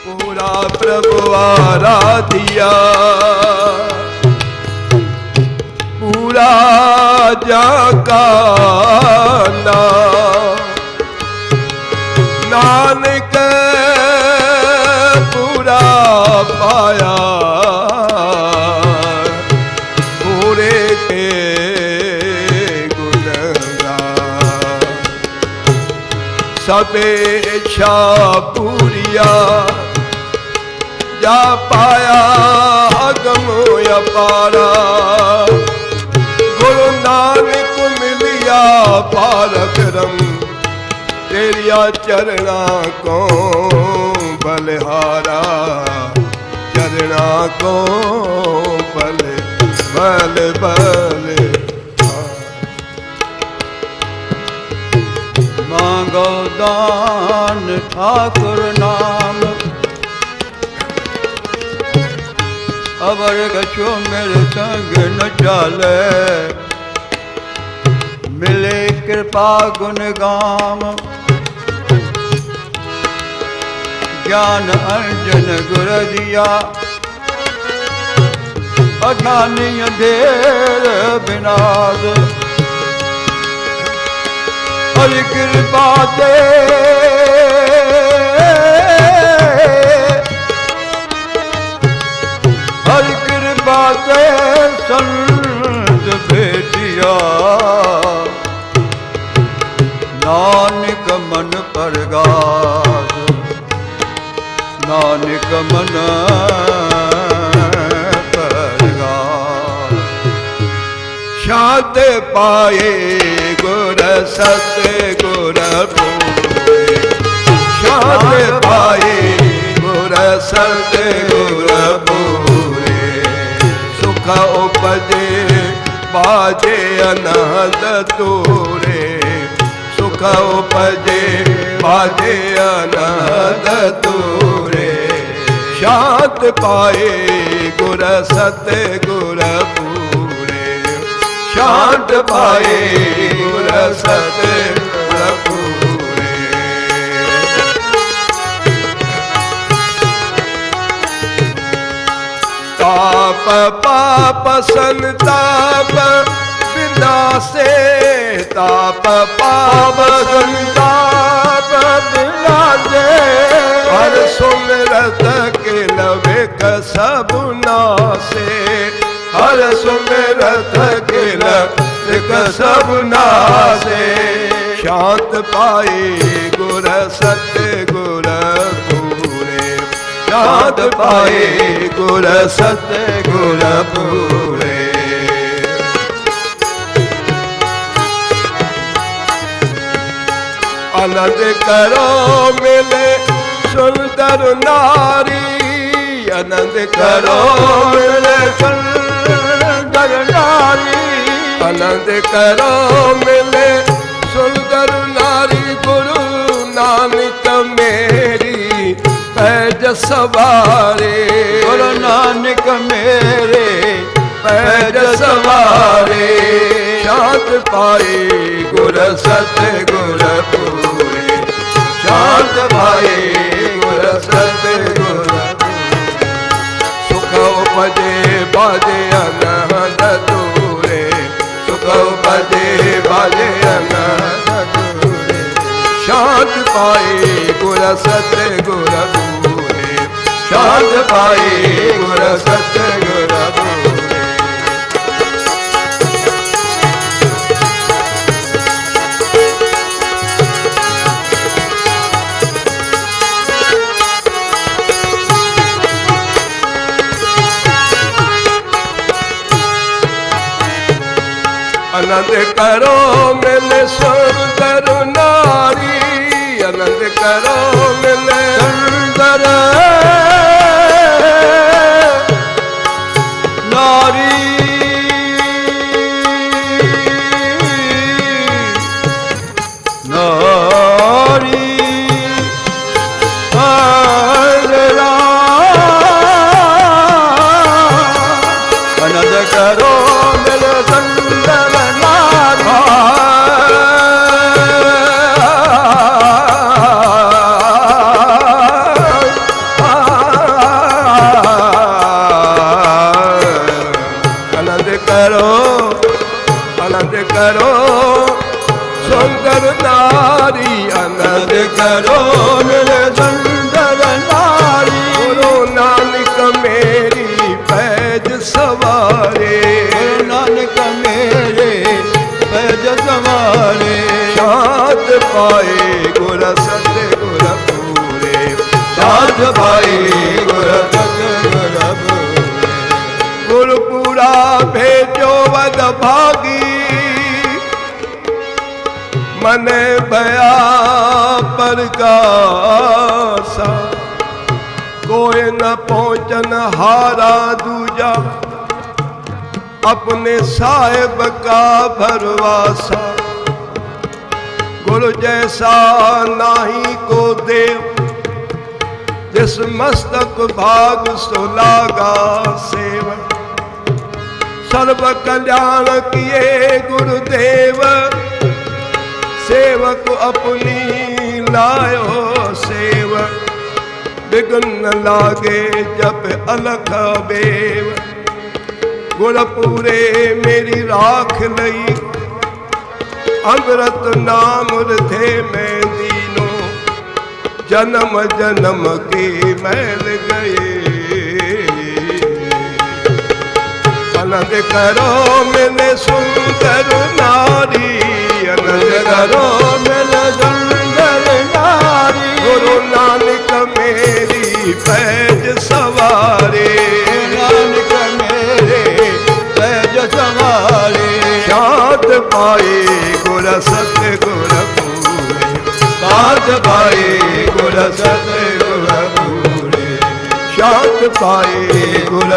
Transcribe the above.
पूरा प्रभु आराधिया, पूरा जागाना नानक पूरा पाया, पूरे के गुणगान सबे इच्छा पूरिया, जा पाया अगम अपारा, गुरु नानक मिलिया पार ब्रह्म, तेरिया चरना को बलिहारा, चरना को बल बल बल। मांगो दान ठाकुर नाम, अवर कछो मेरे संग न चाले, मिले कृपा गुण गाम, ज्ञान अंजन गुर दिया, अज्ञानी अंधेर विनाश, हरि कृपा दे हरि कृपा दे संत भेटिया, नानक मन परगास, नानक मन परगास। शांत पाए गुर सत गुर पूरे, शांत पाए गुर सत गुर पूरे, सुख उपजे बाजे अनहद तूरे, सुख उपजे बाजे अनहद तूरे, शांत पाए गुर सत गुर पूरे, शांत पाए गुर सत गुर पूरे। ताप पाप संताप विनाशे, ताप पाप संताप विनाशे, हर सुमिरत के लविक सब नासे, हर सुमिरत के लविक सब नासे, शांत पाए गुर सत्य गुर पूरे, शांत पाए गुर सत्य गुर पूरे। आनंद करो मिले सुंदर नारी, आनंद करो मिले सुंदर नारी, आनंद करो मिले सुंदर नारी, गुरु नानक मेरी पैज सवारे, गुरु नानक मेरे पैज सवारे, शांत पाए गुर सत्य गुर पूरे, शांत पाए गुर सत्य गुर पूरे, सुख उपजे बाजे अनहद तूरे, सुख उपजे बाजे अनहद तूरे, शांत पाए गुर सत्य गुर पूरे, शांत पाए गुर सत्य गुर पूरे। आनंद करो मिले सुंदर नारी, आनंद करो मिले सुंदर नारी, नारी आनंद करो मिले सुंदर नारी, करो मिले सुंदर नारी। गुरु नानक मेरी पैज सवारे, गुरु नानक मेरे पैज सवारे। शांत पाए गुर सत गुर पूरे, शांत पाए गुर सत गुर पूरे। गुरपुरा भेजो वद भागी, मने भया परगासा। कोई न पहुंचन हारा दूजा, अपने साहिब का भरवासा। गुरु जैसा नाही को देव, जिस मस्तक भाग सो लागा सेव। सर्व कल्याण किए गुरुदेव, सेवक अपनी लायो सेव। विघ्न लागे जप अलख बेव, गुरपुरे मेरी राख लई। अमृत नाम थे मैं दीनो, जन्म जन्म के मैल गए। आनंद करो मिले सुंदर नारी, आनंद करो मिले सुंदर नारी। गुरु नानक मेरी पैज सवारे, नानक मेरे पैज सवारे। शांत पाए गुर सत गुर पूरे, शांत पाए गुर सत गुर पूरे। शांत पाए गुर